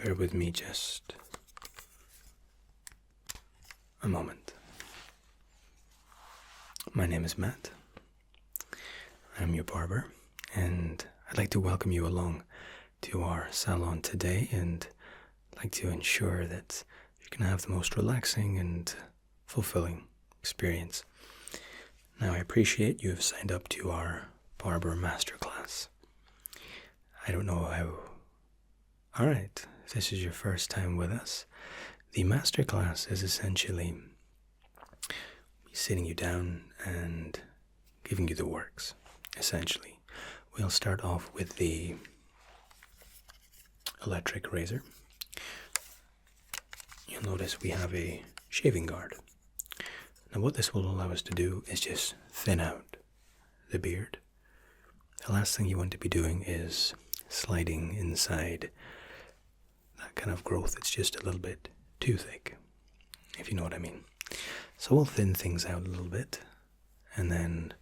Bear with me just a moment. My name is Matt. I'm your barber, and I'd like to welcome you along to our salon today, and I'd like to ensure that you can have the most relaxing and fulfilling experience. Now, I appreciate you have signed up to our Barber Masterclass. I don't know how... Alright, if this is your first time with us, the Masterclass is essentially sitting you down and giving you the works, essentially. We'll start off with the electric razor. You'll notice we have a shaving guard. Now what this will allow us to do is just thin out the beard. The last thing you want to be doing is sliding inside that kind of growth. It's just a little bit too thick, if you know what I mean. So we'll thin things out a little bit, and then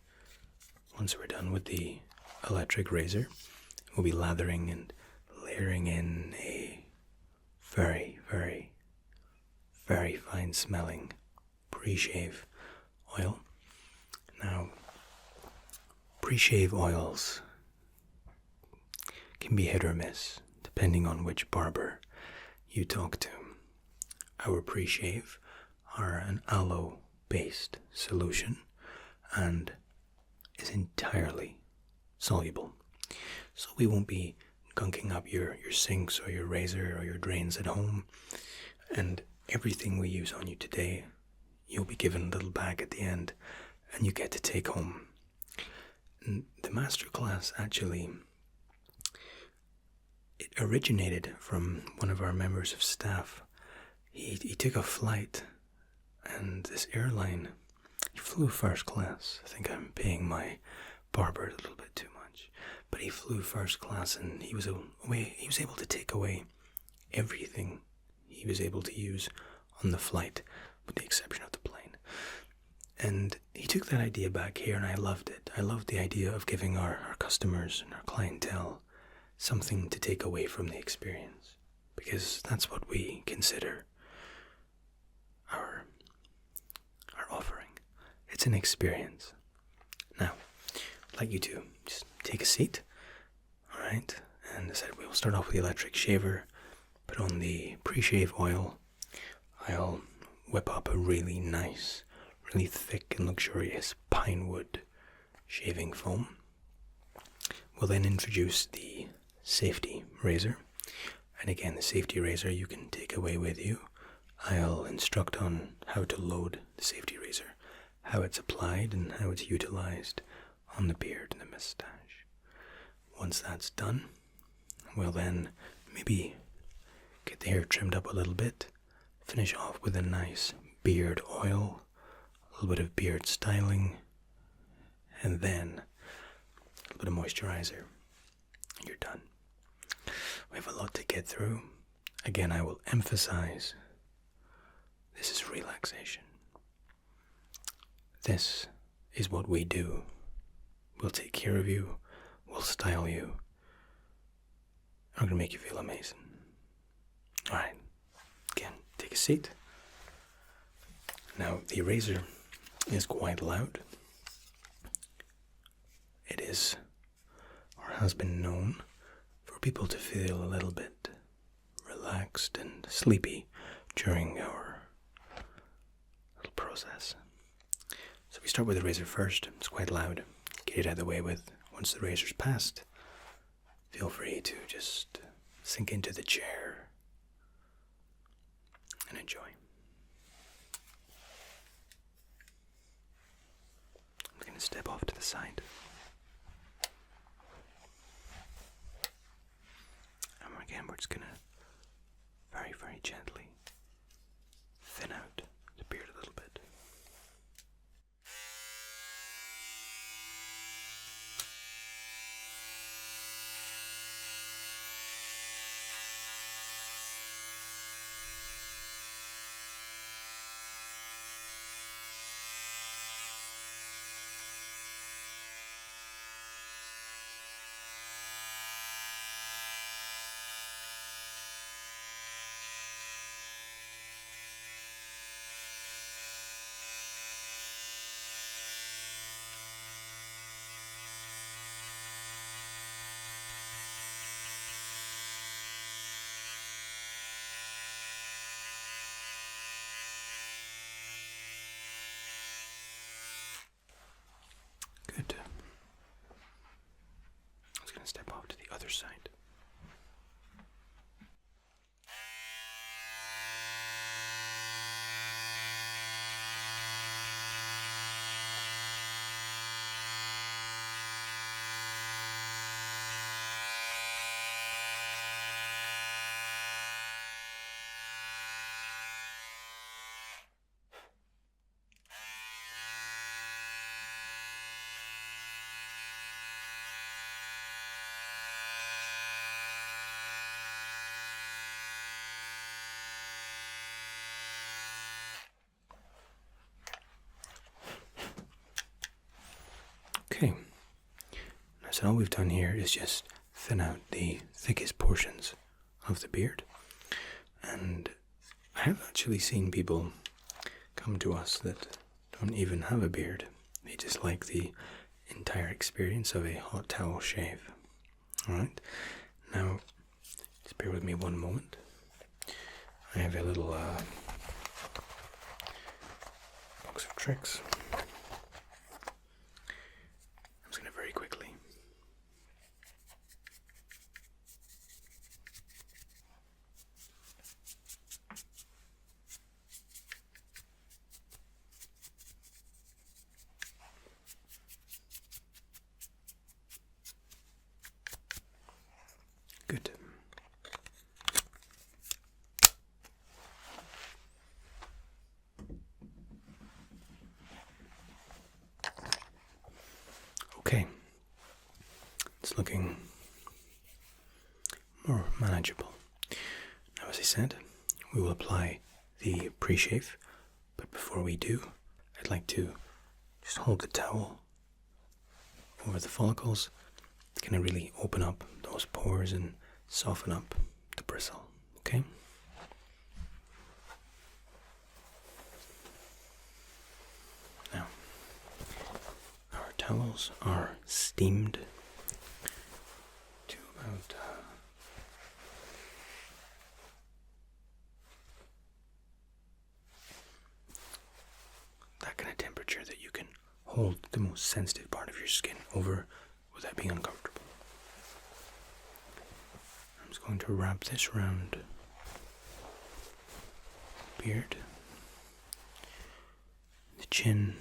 once we're done with the electric razor, we'll be lathering and layering in a very, very, very fine smelling pre-shave oil. Now, pre-shave oils can be hit or miss depending on which barber you talk to. Our pre-shave are an aloe-based solution and is entirely soluble. So we won't be gunking up your sinks or your razor or your drains at home, and everything we use on you today, you'll be given a little bag at the end and you get to take home. And the Masterclass actually, it originated from one of our members of staff. He took a flight, and this airline, he flew first class. I think I'm paying my barber a little bit too much, but he flew first class, and he was able to take away everything he was able to use on the flight, with the exception of the plane. And he took that idea back here, and I loved it. I loved the idea of giving our customers and our clientele something to take away from the experience, because that's what we consider our offering. It's an experience. Now, I'd like you to just take a seat, alright? And as I said, we'll start off with the electric shaver, put on the pre-shave oil. I'll whip up a really nice, really thick and luxurious pine wood shaving foam. We'll then introduce the safety razor, and again, the safety razor you can take away with you. I'll instruct on how to load the safety razor, how it's applied and how it's utilized on the beard and the mustache. Once that's done, we'll then maybe get the hair trimmed up a little bit, finish off with a nice beard oil, a little bit of beard styling, and then a little bit of moisturizer, and you're done. We have a lot to get through. Again, I will emphasize, this is relaxation. This is what we do. We'll take care of you, we'll style you, and we're going to make you feel amazing. Alright, again, take a seat. Now, the razor is quite loud. It is, or has been known, for people to feel a little bit relaxed and sleepy during our little process. So we start with the razor first. It's quite loud. Get it out of the way with. Once the razor's passed, feel free to just sink into the chair and enjoy. I'm going to step off to the side. And again, we're just going to very, very gently thin out the beard a little bit. step off to the other side. Okay, so all we've done here is just thin out the thickest portions of the beard, and I have actually seen people come to us that don't even have a beard. They just like the entire experience of a hot towel shave. Alright, now just bear with me one moment. I have a little box of tricks. I'm just going to very quickly good. Okay, it's looking more manageable. Now, as I said, we will apply the pre-shave, but before we do, I'd like to just hold the towel over the follicles. It's going to really open up those pores and soften up the bristle, okay? Now, our towels are steamed to about that kind of temperature that you can hold the most sensitive part of your skin over without being uncomfortable. I'm just going to wrap this around the beard, the chin,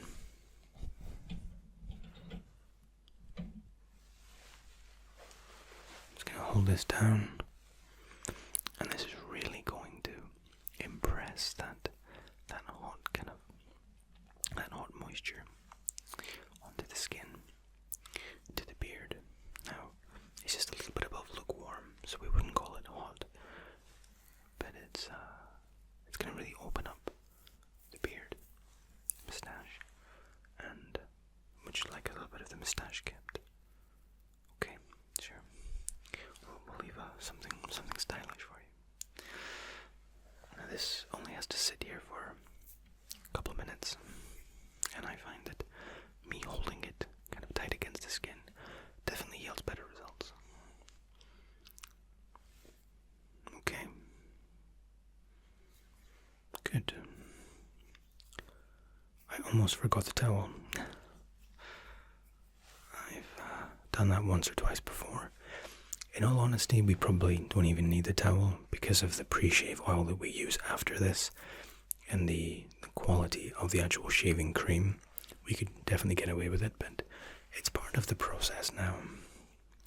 just going to hold this down, and this is really going to impress that hot kind of, that hot moisture onto the skin, to the beard. Now, it's just a little bit above lukewarm, so we wouldn't call it hot, but it's going to really open up the beard, moustache, and would you like a little bit of the moustache kept? Okay, sure. We'll leave something stylish for you. Now, this only has to sit here for a couple of minutes, and I find that me holding it kind of tight against the skin definitely yields better results. Okay. Good. I almost forgot the towel. I've done that once or twice before. In all honesty, we probably don't even need the towel because of the pre-shave oil that we use after this and the quality of the actual shaving cream. We could definitely get away with it, but it's part of the process now.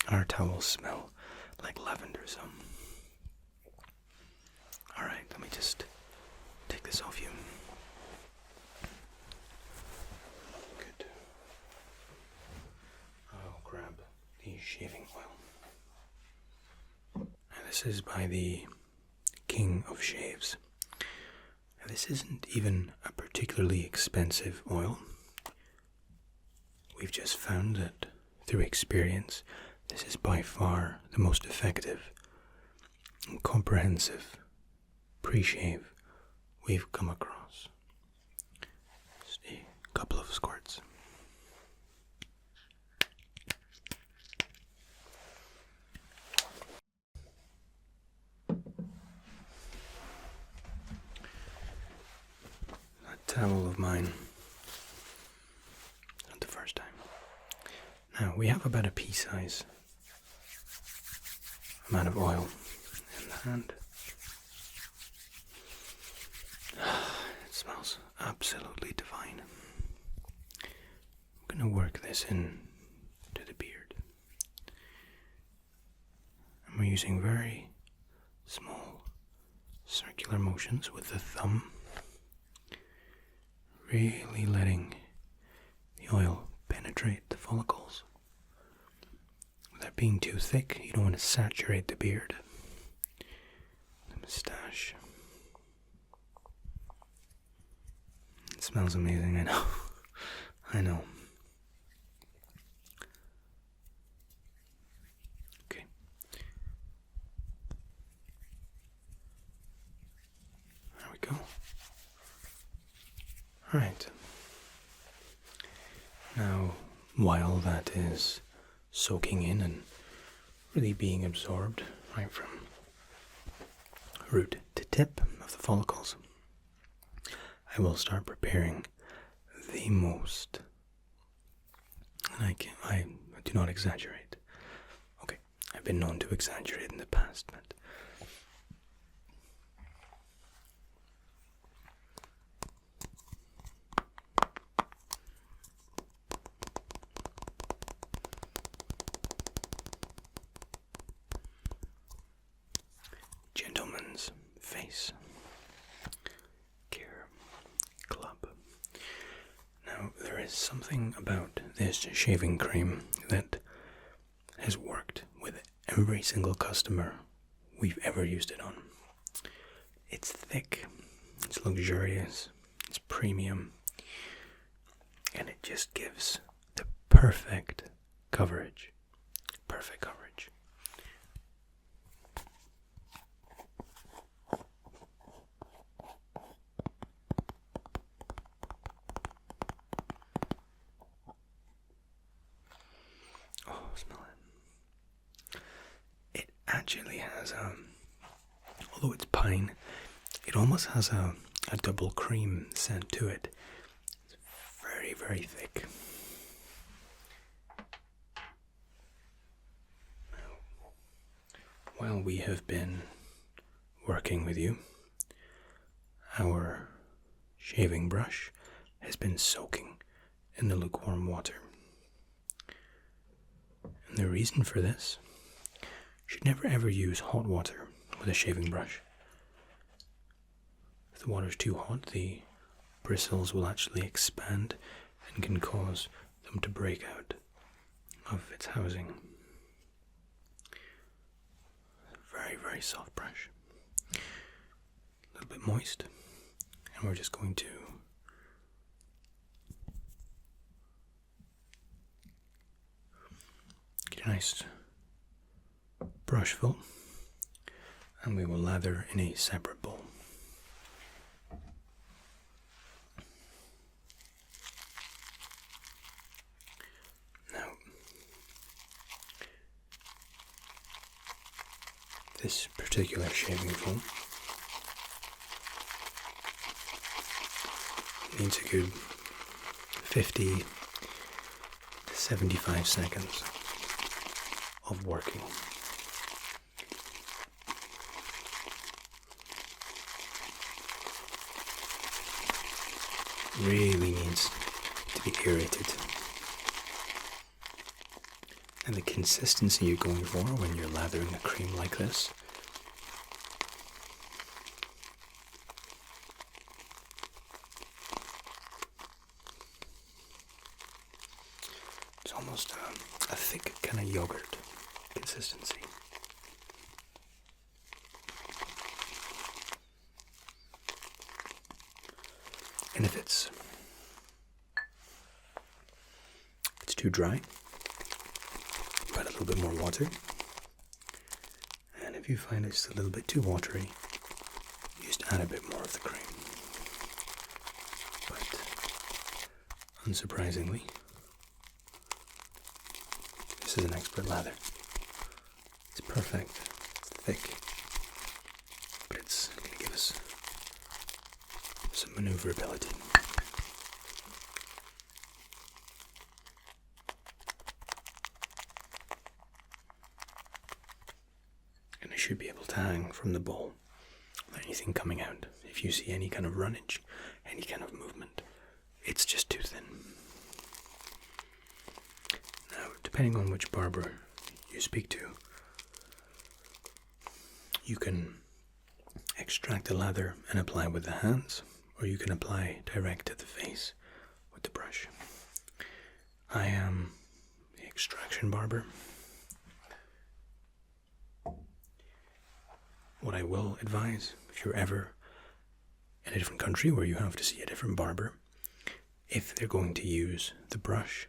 Our towels smell like lavender, so. Alright, let me just take this off you. Good. I'll grab the shaving oil. Now, this is by the King of Shaves. Now, this isn't even a particularly expensive oil. We've just found that through experience, this is by far the most effective and comprehensive pre-shave we've come across. Just a couple of squirts. That towel of mine, not the first time. Now, we have about a pea size amount of oil in the hand. It smells absolutely divine. I'm going to work this in to the beard. And we're using very small circular motions with the thumb, really letting the oil penetrate the follicles without being too thick. You don't want to saturate the beard, the moustache. It smells amazing, I know. I know. Okay. There we go. Alright. Now, while that is soaking in and really being absorbed right from root to tip of the follicles, I will start preparing the most, and I do not exaggerate. Okay, I've been known to exaggerate in the past, but Gentleman's Face Care Club. Now, there is something about this shaving cream that has worked with every single customer we've ever used it on. It's thick, it's luxurious, it's premium, and it just gives the perfect coverage. Perfect coverage. Oh, smell it. It actually has although it's pine, it almost has a double cream scent to it. It's very, very thick. Now, while we have been working with you, our shaving brush has been soaking in the lukewarm water. And the reason for this, you should never ever use hot water with a shaving brush. If the water's too hot, the bristles will actually expand and can cause them to break out of its housing. Very, very soft brush. A little bit moist. And we're just going to get a nice brush full, and we will lather in a separate bowl. Now, this particular shaving foam needs a good 50 to 75 seconds of working. Really needs to be aerated. And the consistency you're going for when you're lathering a cream like this it's almost a thick kind of yogurt consistency. And if it's too dry, add a little bit more water. And if you find it's a little bit too watery, just add a bit more of the cream. But unsurprisingly, this is an expert lather. It's perfect, it's thick, but it's going to give us some maneuverability. should be able to hang from the bowl without anything coming out. If you see any kind of runnage, any kind of movement, it's just too thin. Now, depending on which barber you speak to, you can extract the lather and apply with the hands, or you can apply direct to the face with the brush. I am the extraction barber. What I will advise, if you're ever in a different country where you have to see a different barber, if they're going to use the brush,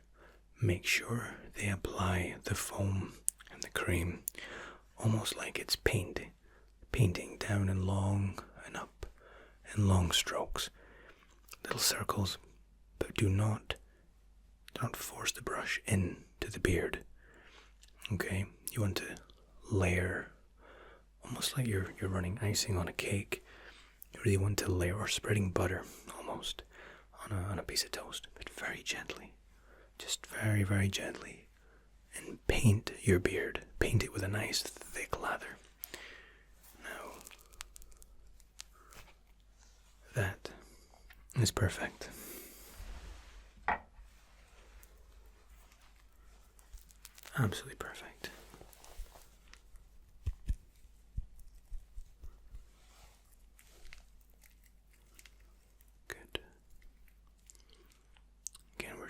make sure they apply the foam and the cream almost like it's painting down in long and up in long strokes, little circles, but do not force the brush into the beard. Okay, you want to layer, almost like you're running icing on a cake. You really want to layer, or spreading butter almost on a piece of toast, but very gently, just very, very gently, and paint your beard. Paint it with a nice thick lather. Now, that is perfect. Absolutely perfect. Good. Again, we're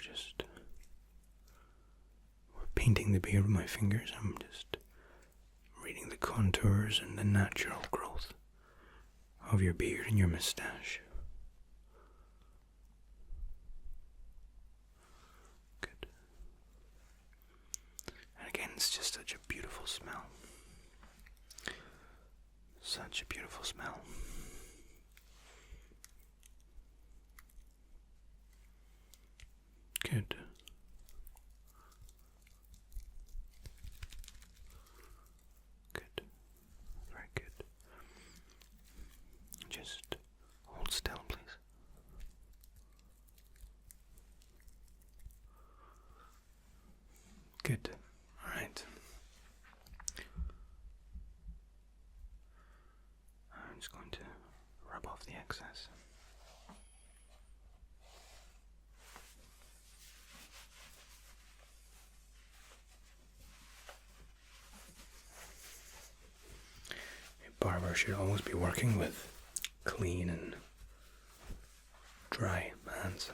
painting the beard with my fingers. I'm just reading the contours and the natural growth of your beard and your mustache. Good. And again, it's just such a beautiful smell. Such a beautiful smell. Good. Good. Very good. Just hold still, please. Good. All right. I'm just going to rub off the excess. A barber should always be working with clean and dry hands.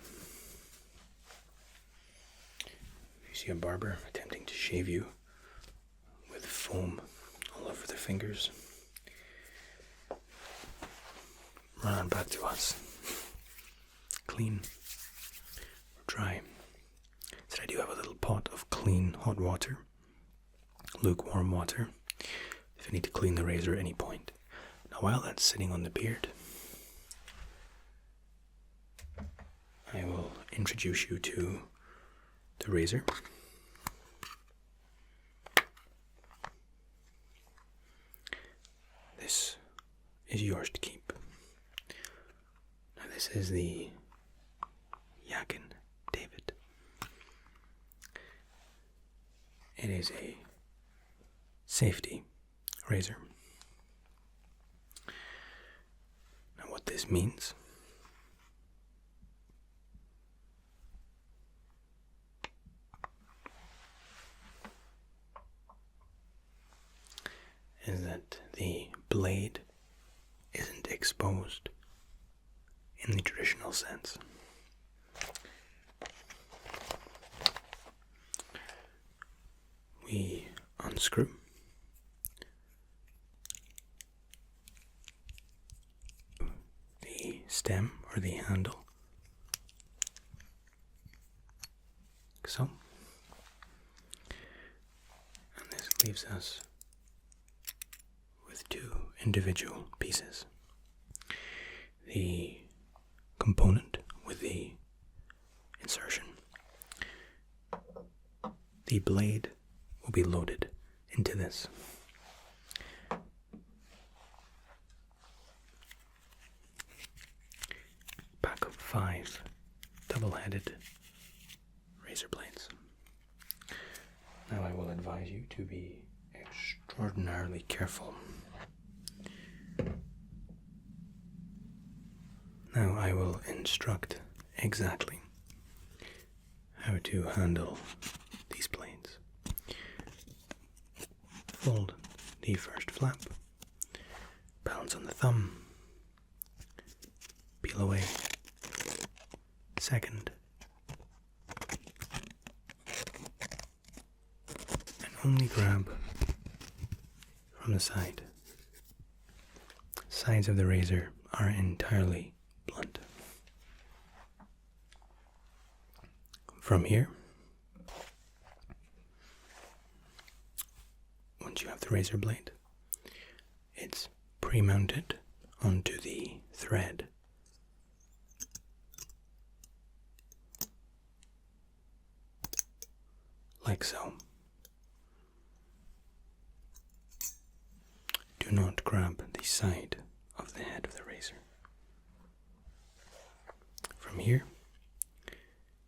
If you see a barber attempting to shave you with foam all over their fingers, run on back to us. Clean or dry. So I do have a little pot of clean hot water, lukewarm water, if you need to clean the razor at any point. Now while that's sitting on the beard, I will introduce you to the razor. This is yours to keep. Now this is the Yakin David. It is a safety razor. Now what this means is that the blade isn't exposed in the traditional sense. We unscrew the stem or the handle, so, and this leaves us with two individual pieces. The component with the insertion. The blade will be loaded into this. Pack of 5 double-headed razor blades. Now I will advise you to be extraordinarily careful Now I will instruct exactly how to handle these blades. Fold the first flap, balance on the thumb, peel away, second, and only grab from the side. Sides of the razor are entirely blunt. From here, once you have the razor blade, it's pre-mounted onto the thread. Like so. Do not grab the side of the head of the razor. From here,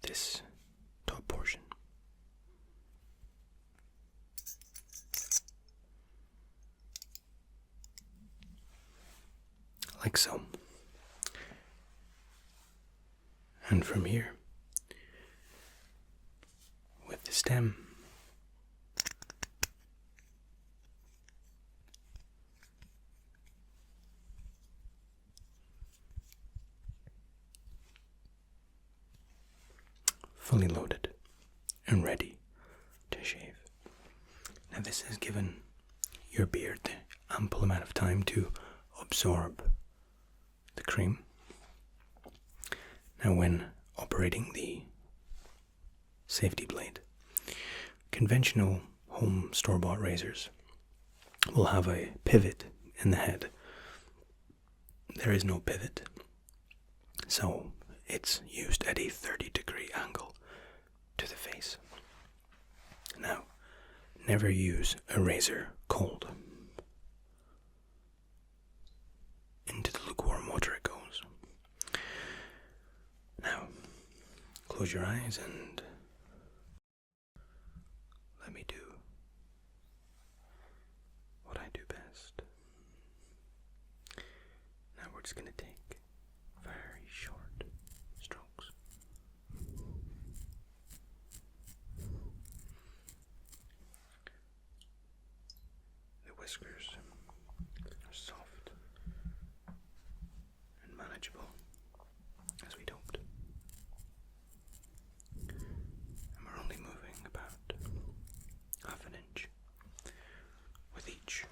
this top portion. Like so. And from here, with the stem, fully loaded and ready to shave. Now this has given your beard the ample amount of time to absorb the cream. Now when operating the safety blade, conventional home store-bought razors will have a pivot in the head. There is no pivot, so it's used at a 30-degree angle to the face. Now, never use a razor cold. Into the lukewarm water it goes. Now, close your eyes and let me do what I do best. Now we're just going to take very short strokes. The whiskers are soft and manageable, as we'd hoped. And we're only moving about half an inch with each.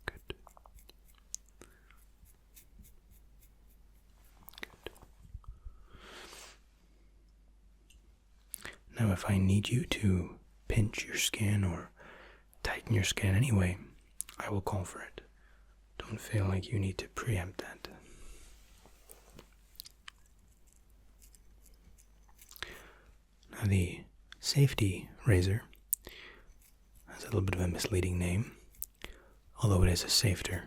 Good. Good. Now if I need you to pinch your skin or tighten your skin anyway, I will call for it. Don't feel like you need to preempt that. Now the safety razor has a little bit of a misleading name, although it is a safer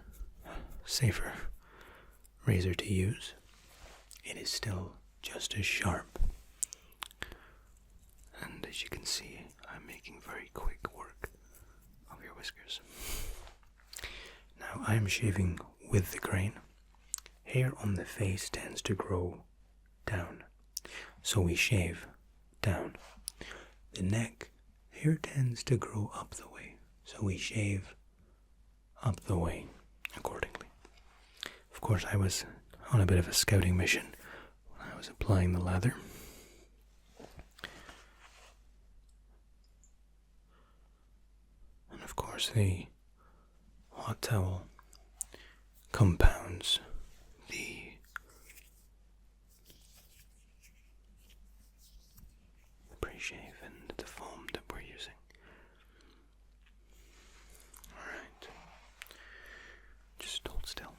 razor to use. It is still just as sharp. And as you can see, I'm making very quick work of your whiskers. Now I am shaving with the grain. Hair on the face tends to grow down, so we shave down. The neck, hair tends to grow up the way, so we shave up the way accordingly. Of course, I was on a bit of a scouting mission when I was applying the lather. And of course, the hot towel compounds the pre-shave and the foam that we're using. Alright. Just hold still.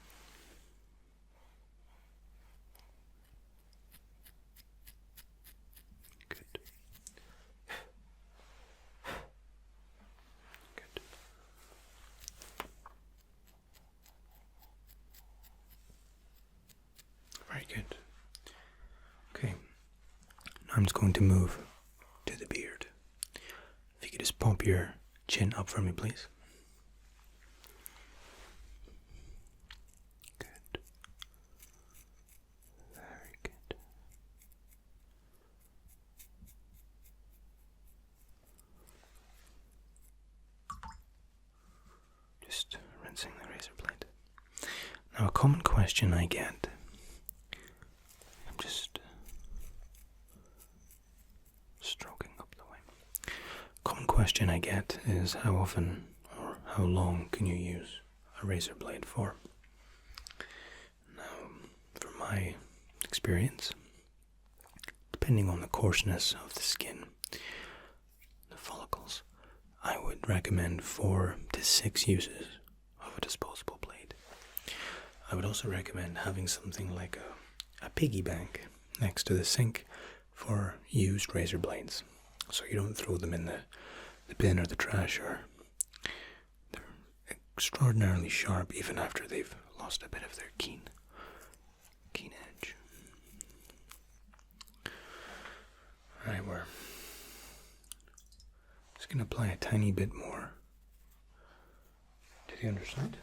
Good. Good. Very good. Okay. Now I'm just going to move to the beard. If you could just pop keep your chin up for me, please. Good. Very good. Just rinsing the razor blade. Now, a common question I get, I'm just stroking up the way. Common question I get is how often or how long can you use a razor blade for? Now, from my experience, depending on the coarseness of the skin, the follicles, I would recommend 4 to 6 uses of a disposable blade. I would also recommend having something like a piggy bank next to the sink for used razor blades, so you don't throw them in the bin or the trash, or they're extraordinarily sharp even after they've lost a bit of their keen edge. Alright, we're just going to apply a tiny bit more to the underside.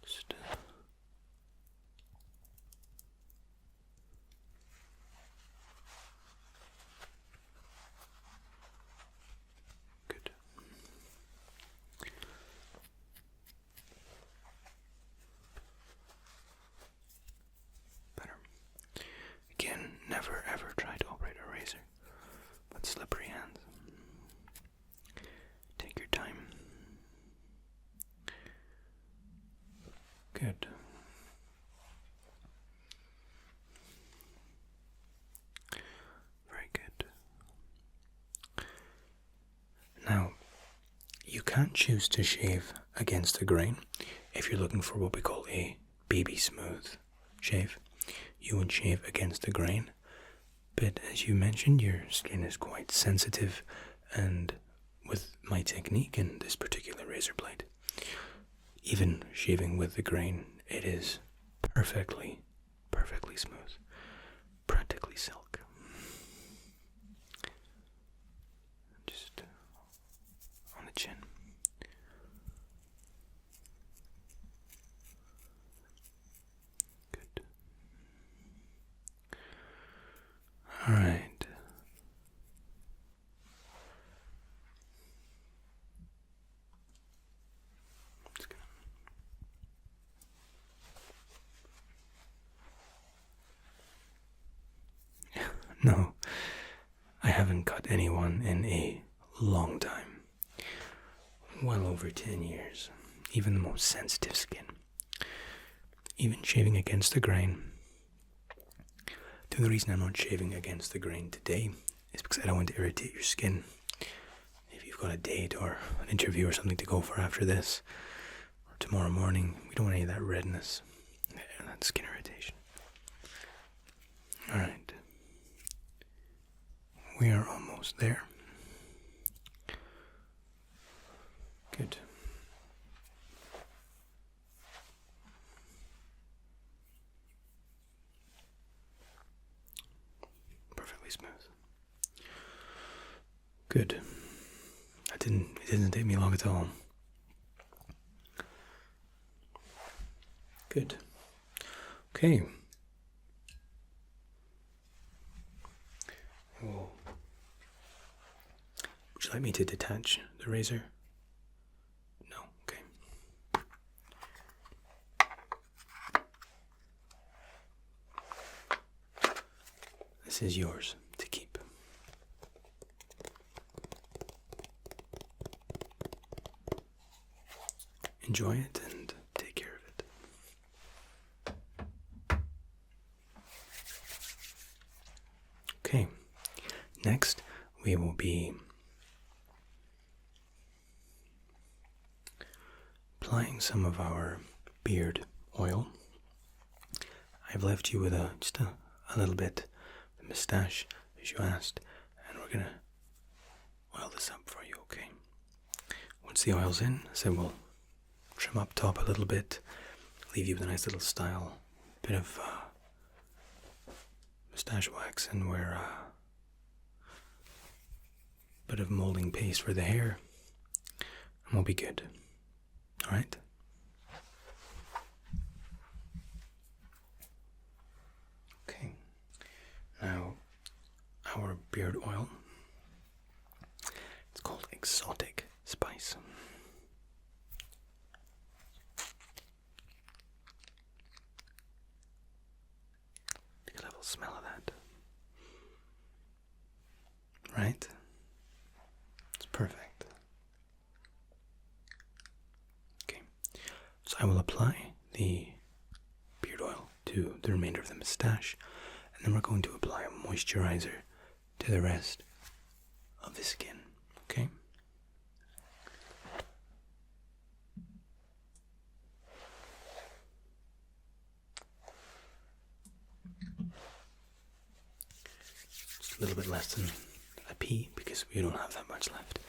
Just good. Better. Again, never ever try to operate a razor with slippery hands. Take your time. Good. Very good. Now, you can't choose to shave against the grain if you're looking for what we call a baby smooth shave. You would shave against the grain, but as you mentioned, your skin is quite sensitive, and with my technique and this particular razor blade, even shaving with the grain, it is perfectly smooth, practically silk. Just on the chin. Good. All right. No, I haven't cut anyone in a long time. Well over 10 years. Even the most sensitive skin. Even shaving against the grain. The reason I'm not shaving against the grain today is because I don't want to irritate your skin. If you've got a date or an interview or something to go for after this, or tomorrow morning, we don't want any of that redness and that skin irritation. Alright. We are almost there. Good. Perfectly smooth. Good. It didn't take me long at all. Good. Okay. Well, would you like me to detach the razor? No? Okay. This is yours to keep. Enjoy it and take care of it. Okay. Next, we will be applying some of our beard oil. I've left you with just a little bit of the moustache, as you asked, and we're gonna oil this up for you, okay? Once the oil's in, so we'll trim up top a little bit, leave you with a nice little style, bit of moustache wax, and we're bit of molding paste for the hair, and we'll be good. Alright? Okay. Now, our beard oil. It's called Exotic Spice. Take a little smell of that. Right? It's perfect. Okay, so I will apply the beard oil to the remainder of the moustache, and then we're going to apply a moisturizer to the rest of the skin. Okay? Just a little bit less than a pea because we don't have that much left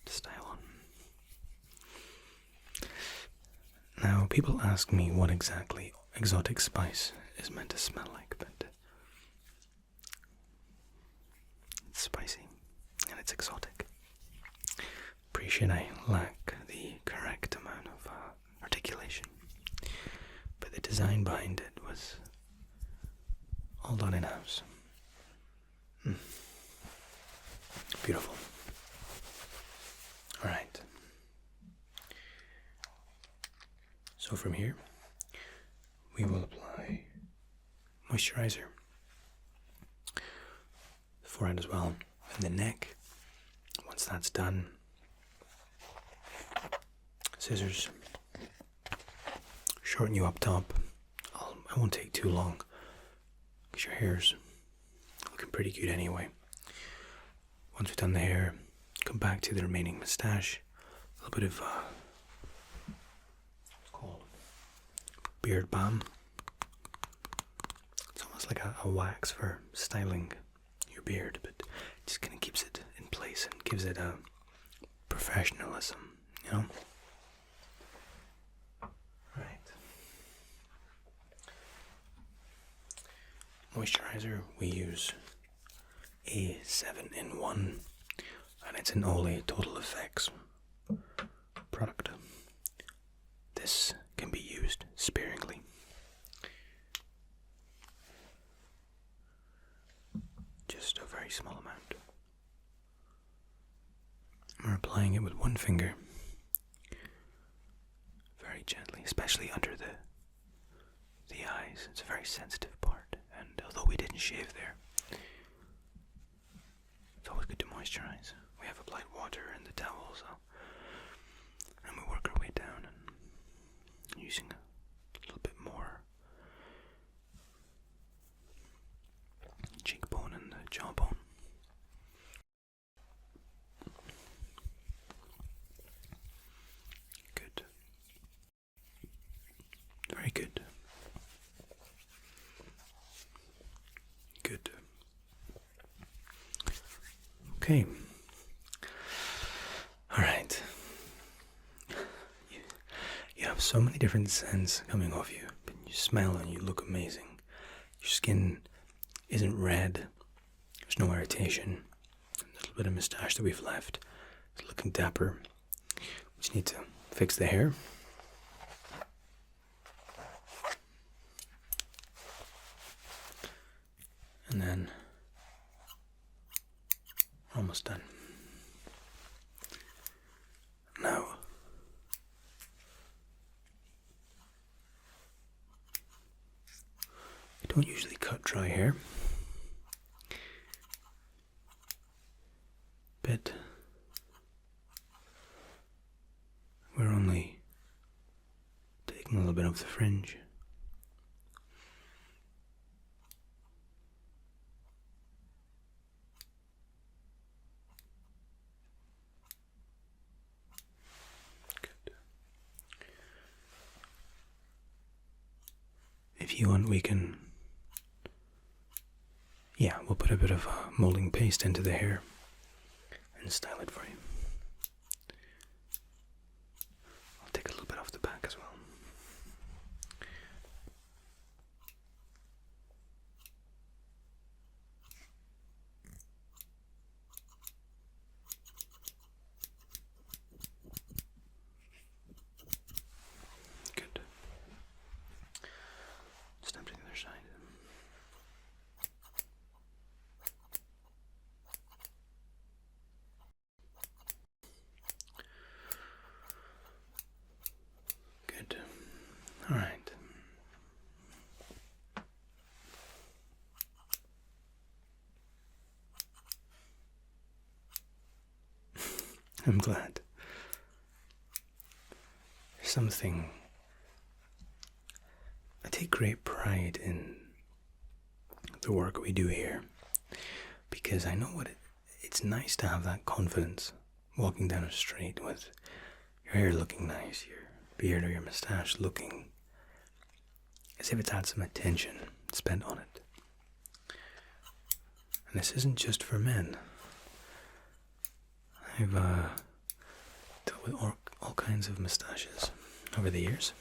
to style on. Now, people ask me what exactly exotic spice is meant to smell like, but it's spicy and it's exotic. Appreciate I lack the correct amount of articulation, but the design behind it was all done in-house. Beautiful. Alright. So from here, we will apply moisturizer. The forehead as well, and the neck. Once that's done, scissors, shorten you up top. I won't take too long because your hair's looking pretty good anyway. Once we've done the hair, come back to the remaining moustache. A little bit of what's called beard balm. It's almost like a wax for styling your beard, but it just kind of keeps it in place and gives it a professionalism, you know? Right. Moisturizer, we use a 7-in-1, and it's an Olay Total Effects product. This can be used sparingly. Just a very small amount. We're applying it with one finger, very gently, especially under the eyes. It's a very sensitive part, and although we didn't shave there, it's always good to moisturize. We have applied water in the towel, so, and we work our way down and using a little bit more cheekbone and the jawbone. Good. Very good. Good. Okay. Alright. You have so many different scents coming off you. You smell and you look amazing. Your skin isn't red. There's no irritation. A little bit of moustache that we've left. It's looking dapper. We just need to fix the hair. And then we're almost done. Now, I don't usually cut dry hair, but we're only taking a little bit of the fringe. If you want, we can, we'll put a bit of molding paste into the hair and style it for you. I'll take a little bit off the back as well. I'm glad. There's something. I take great pride in the work we do here because I know what it's nice to have that confidence walking down a street with your hair looking nice, your beard or your moustache looking as if it's had some attention spent on it. And this isn't just for men. I've dealt with all kinds of moustaches over the years.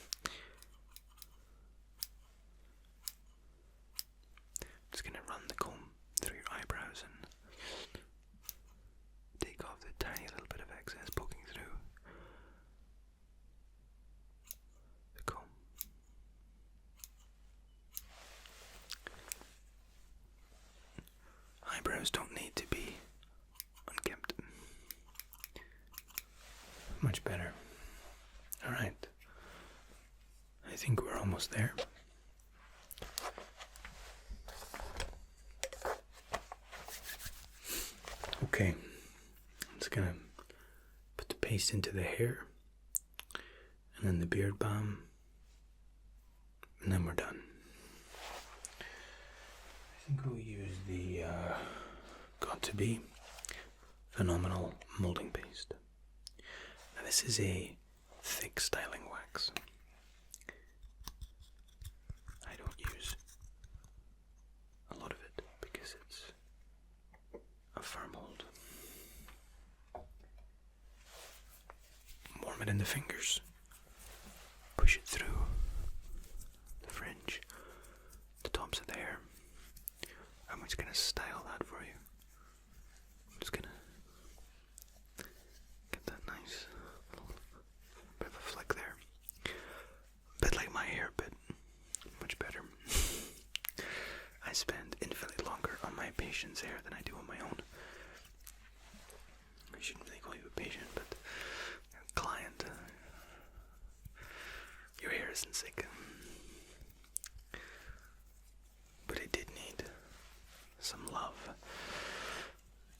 I'm just going to run the comb through your eyebrows and take off the tiny little bit of excess poking through the comb. Eyebrows don't need to be unkempt. Much better. Alright. I think we're almost there. Okay. I'm just gonna put the paste into the hair and then the beard balm, and then we're done. I think we'll use the Got to Be Phenomenal Molding Paste. Now this is a thick styling wax. I don't use a lot of it because it's a firm hold. Warm it in the fingers. Push it through the fringe, the tops of the hair. I'm just going to style that for you. I'm just going to get that nice little bit of a flick there. A bit like my hair, but much better. I spend infinitely longer on my patient's hair than I do on my own. I shouldn't really call you a patient, but a client. Your hair isn't sick. But it did need some love.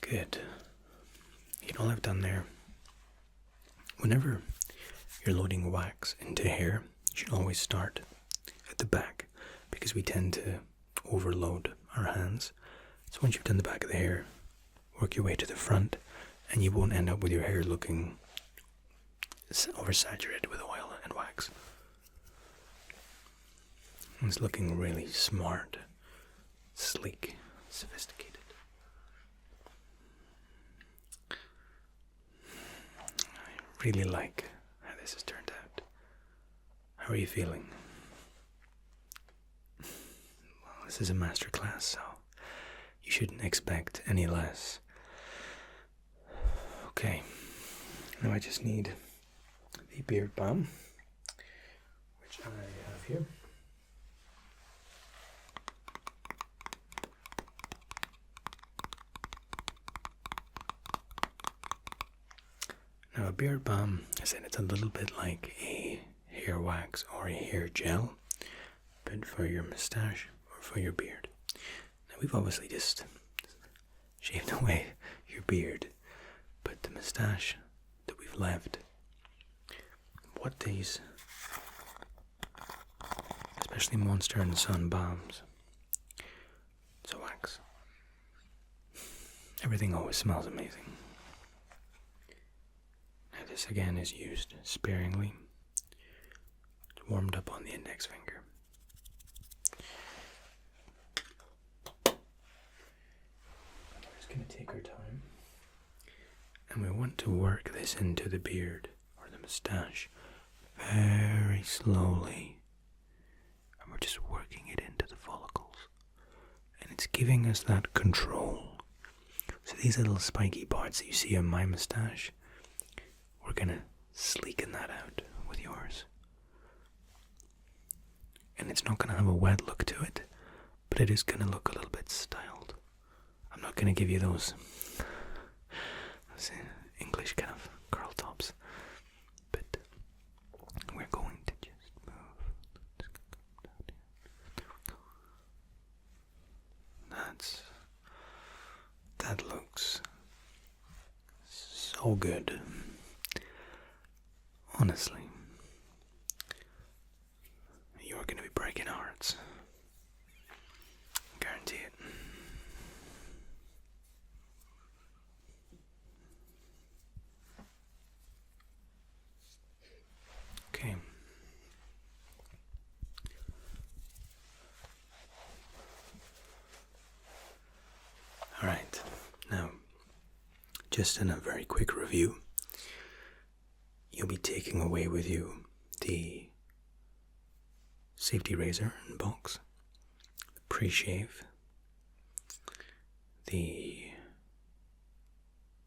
Good. You know what I've done there? Whenever you're loading wax into hair, you should always start at the back because we tend to overload our hands. So once you've done the back of the hair, work your way to the front and you won't end up with your hair looking oversaturated with oil and wax. It's looking really smart, sleek, sophisticated. I really like how this has turned out. How are you feeling? Well, this is a masterclass, so you shouldn't expect any less. Okay, now I just need the beard balm, which I have here. Now a beard balm, I said it's a little bit like a hair wax or a hair gel, but for your moustache or for your beard. Now we've obviously just shaved away your beard, but the moustache that we've left, what these, especially Monster and Sun balms, it's a wax. Everything always smells amazing. This again is used sparingly. It's warmed up on the index finger. We're just going to take our time. And we want to work this into the beard or the moustache very slowly. And we're just working it into the follicles. And it's giving us that control. So these little spiky parts that you see on my moustache, we're going to sleeken that out with yours. And it's not going to have a wet look to it, but it is going to look a little bit styled. I'm not going to give you those English kind of curl tops, but we're going to just move. That looks so all good. Honestly, you're going to be breaking hearts. Guarantee it. Okay. Alright, now, just in a very quick review, you'll be taking away with you the safety razor and box, the pre-shave, the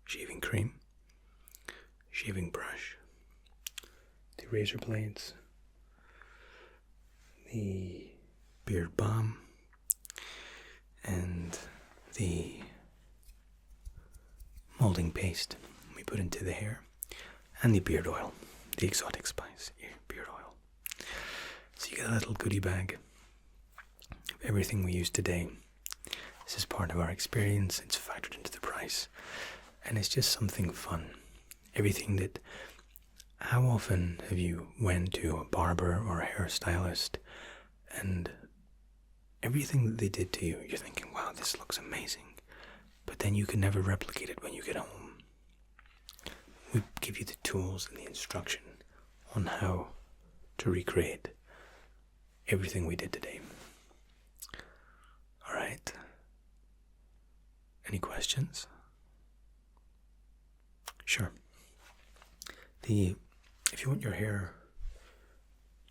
shaving cream, shaving brush, the razor blades, the beard balm, and the molding paste we put into the hair, and the beard oil, the exotic spice beard oil. So you get a little goodie bag of everything we use today. This is part of our experience, it's factored into the price, and it's just something fun. Everything that, how often have you went to a barber or a hairstylist and everything that they did to you, you're thinking, wow, this looks amazing, but then you can never replicate it when you get home. We give you the tools and the instruction on how to recreate everything we did today. Alright. Any questions? Sure. If you want your hair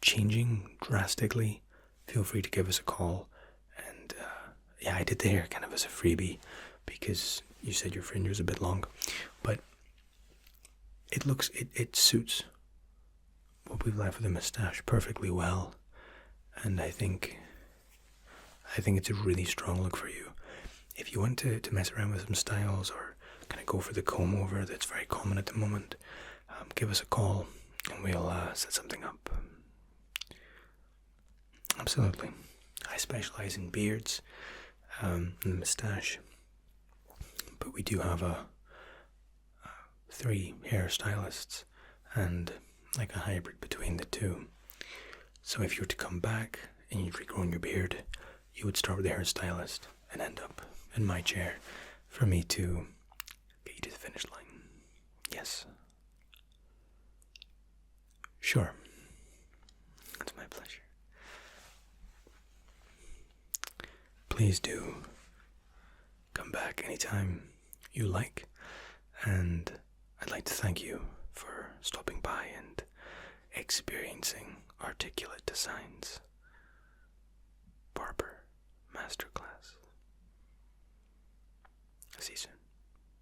changing drastically, feel free to give us a call. And yeah, I did the hair kind of as a freebie because you said your fringe was a bit long, but it suits what we've left with the mustache perfectly well, and I think it's a really strong look for you. If you want to mess around with some styles or kind of go for the comb over that's very common at the moment, give us a call and we'll set something up. Absolutely. I specialize in beards and mustache, but we do have 3 hairstylists and like a hybrid between the two. So if you were to come back and you'd regrown your beard, you would start with the hairstylist and end up in my chair for me to get you to the finish line. Yes. Sure. It's my pleasure. Please do come back anytime you like, and I'd like to thank you for stopping by and experiencing articulate designs. Barber Masterclass. See you soon.